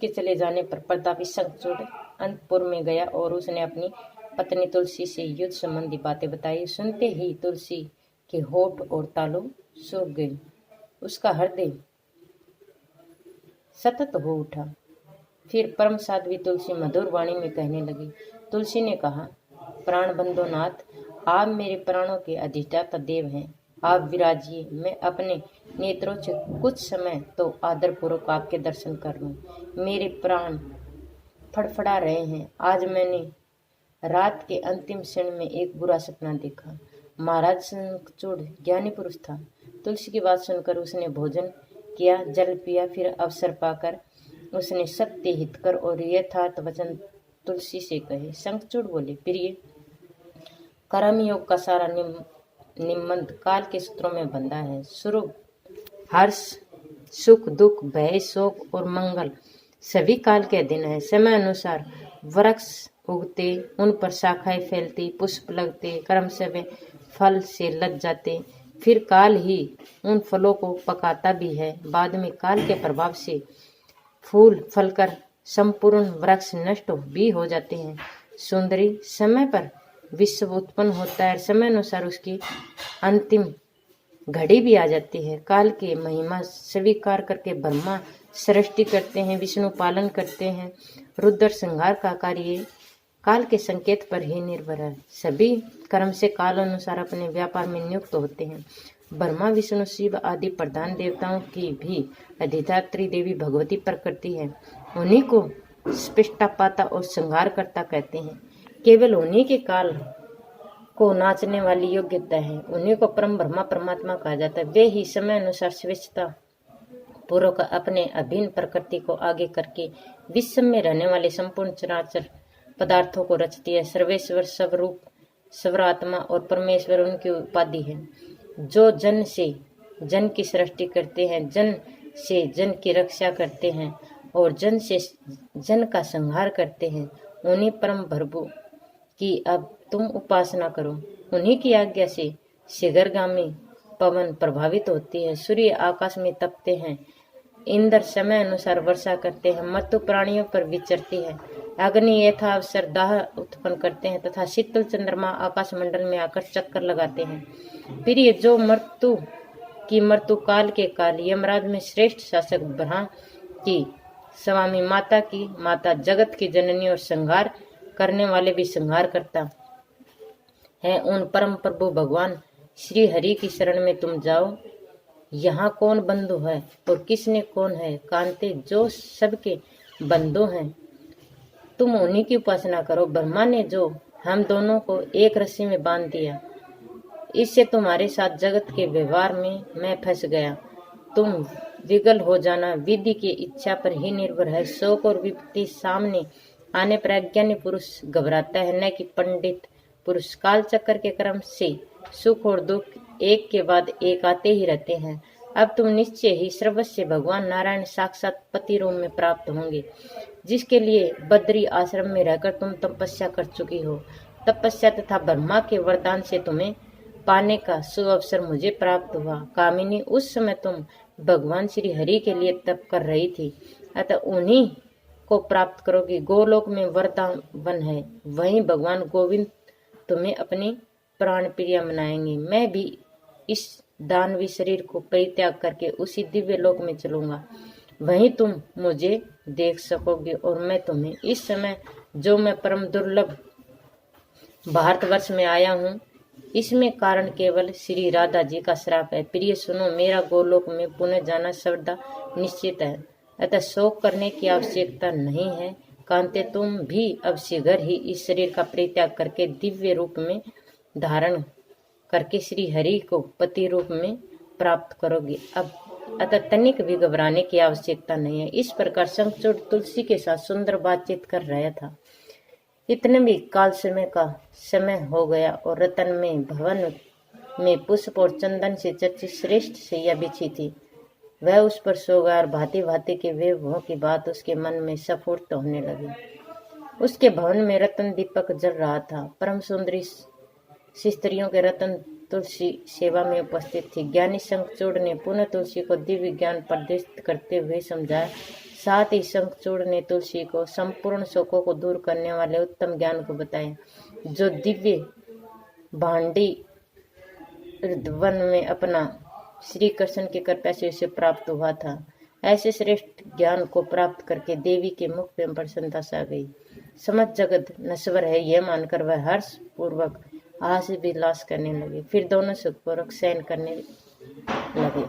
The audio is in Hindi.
के चले जाने पर प्रतापी शंखचूड़ अंतपुर में गया और उसने अपनी पत्नी तुलसी से युद्ध संबंधी बातें बताई। सुनते ही तुलसी के होठ और तालू सूख गए, उसका हृदय सतत हो उठा। फिर परम साध्वी तुलसी मधुर वाणी में कहने लगी। तुलसी ने कहा, प्राण बंधो नाथ, आप मेरे प्राणों के अधिष्ठाता देव हैं। आप विराजिए, मैं अपने नेत्रों से कुछ समय तो आदर पूर्वक आपके दर्शन कर लूं। मेरे प्राण फड़फड़ा रहे हैं। आज मैंने रात के अंतिम क्षण में एक बुरा सपना देखा। महाराज शंखचूड़ ज्ञानी पुरुष था। तुलसी की बात सुनकर उसने भोजन किया, जल पिया। फिर अवसर पाकर उसने सत्य हितकर और यथार्थ वचन तुलसी से कहे। शंखचूड़ बोले, प्रिय, कर्म योग का सारा निबंध काल के सूत्रों में बंधा है। स्वरूप, हर्ष, सुख, दुख, भय, शोक और मंगल सभी काल के अधीन है। समय अनुसार वृक्ष उगते, उन पर शाखाएं फैलती, पुष्प लगते, कर्म से वे फल से लद जाते। फिर काल ही उन फलों को पकाता भी है। बाद में काल के प्रभाव से फूल फलकर संपूर्ण वृक्ष नष्ट भी हो जाते हैं। सुंदरी, समय पर विश्व उत्पन्न होता है। समय अनुसार उसकी अंतिम घड़ी भी आ जाती है। काल की महिमा स्वीकार करके ब्रह्मा सृष्टि करते हैं, विष्णु पालन करते हैं, रुद्र संहार का कार्य काल के संकेत पर ही निर्भर है। सभी कर्म से काल अनुसार अपने व्यापार में नियुक्त होते हैं। ब्रह्मा, विष्णु, शिव आदि प्रधान देवताओं की भी अधिष्ठात्री देवी भगवती प्रकृति है। उन्हीं को स्पष्टापाता और संहारकर्ता कहते हैं। केवल उन्हीं के काल को नाचने वाली योग्यता है। उन्हीं को परम ब्रह्मा परमात्मा कहा जाता है। वे ही समय अनुसार स्वेच्छता पूर्वक अपने अभिन्न प्रकृति को आगे करके विश्व में रहने वाले संपूर्ण चराचर पदार्थों को रचती है। सर्वेश्वर, स्वरूप, सर्वात्मा और परमेश्वर उनकी उपाधि है। जो जन से जन की सृष्टि करते हैं, जन से जन की रक्षा करते हैं और जन से जन का संहार करते हैं, उन्हीं परम प्रभु की अब तुम उपासना करो। उन्हीं की आज्ञा से शीघ्रगामी पवन प्रभावित होती है, सूर्य आकाश में तपते हैं, इंद्र समय अनुसार वर्षा करते हैं, मृत्यु प्राणियों पर विचरती है, अग्नि यथा अवसर दाह उत्पन्न करते हैं तथा शीतल चंद्रमा आकाश मंडल में आकर चक्कर लगाते हैं। फिर ये जो मृत्यु काल के काल यमराज में श्रेष्ठ शासक ब्रह्मा की स्वामी, माता की माता, जगत की जननी और संहार करने वाले भी संहार करता है, उन परम प्रभु भगवान श्री हरि की शरण में तुम जाओ। यहाँ कौन बंधु है और किसने कौन है कांते, जो सबके बंधु हैं, तुम उन्हीं की उपासना करो। ब्रह्मा ने जो हम दोनों को एक रस्सी में बांध दिया, इससे तुम्हारे साथ जगत के व्यवहार में मैं फंस गया। तुम विगल हो जाना विधि की इच्छा पर ही निर्भर है। शोक और विपत्ति सामने आने पर अज्ञानी पुरुष घबराता है, न कि पंडित पुरुष। काल चक्र के क्रम से सुख और दुख एक के बाद एक आते ही रहते हैं। अब तुम निश्चय ही सर्वस्व भगवान नारायण साक्षात पति रूप में प्राप्त होंगे, जिसके लिए बद्री आश्रम में रहकर तुम तपस्या कर चुकी हो। तपस्या तथा ब्रह्मा के वरदान से तुम्हें पाने का सुअवसर मुझे प्राप्त हुआ। कामिनी, उस समय तुम भगवान श्री हरि के लिए तप कर रही थी, अतः उन्हीं को प्राप्त करोगी। गोलोक में वरदान वन है, वहीं भगवान गोविंद तुम्हें अपनी प्राण प्रिय मनाएंगे। मैं भी इस दानवी शरीर को परित्याग करके उसी दिव्य लोक में चलूंगा, वहीं तुम मुझे देख सकोगे और मैं तुम्हें इस समय जो मैं परम दुर्लभ भारतवर्ष में आया हूँ, इसमें कारण केवल श्री राधा जी का श्राप है। प्रिय सुनो, मेरा गोलोक में पुनः जाना सर्वदा निश्चित है, अतः शोक करने की आवश्यकता नहीं है। कांते, तुम भी अब शीघ्र ही इस शरीर का परित्याग करके दिव्य रूप में धारण करके श्री हरि को पति रूप में प्राप्त करोगे। अब अतः तनिक भी घबराने की आवश्यकता नहीं है। इस प्रकार शंखचूड़ तुलसी के साथ सुंदर बातचीत कर रहा था। इतने भी काल समय हो गया और रतन में भवन में पुष्प और चंदन से चर्चित श्रेष्ठ शैया बिछी थी। वह उस पर सो गया और भांति भांति के वैभवों की बात उसके मन में स्फुरित होने लगी। उसके भवन में रतन दीपक जल रहा था। परम सुंदरी स्त्रियों के रतन तुलसी सेवा में उपस्थित थी। ज्ञानी शंखचूड़ ने पुनः तुलसी को दिव्य ज्ञान प्रदर्शित करते हुए समझाया, साथ ही शंखचूड़ ने तुलसी को संपूर्ण शोकों को दूर करने वाले उत्तम ज्ञान को बताया, जो दिव्य भांडी वन में अपना श्री कृष्ण की कृपा से उसे प्राप्त हुआ था। ऐसे श्रेष्ठ ज्ञान को प्राप्त करके देवी के मुख में प्रसन्नता छा गई। समस्त जगत नश्वर है यह मानकर वह हर्ष पूर्वक हास्य विलास करने लगे। फिर दोनों सुखपूर्वक शयन करने लगे।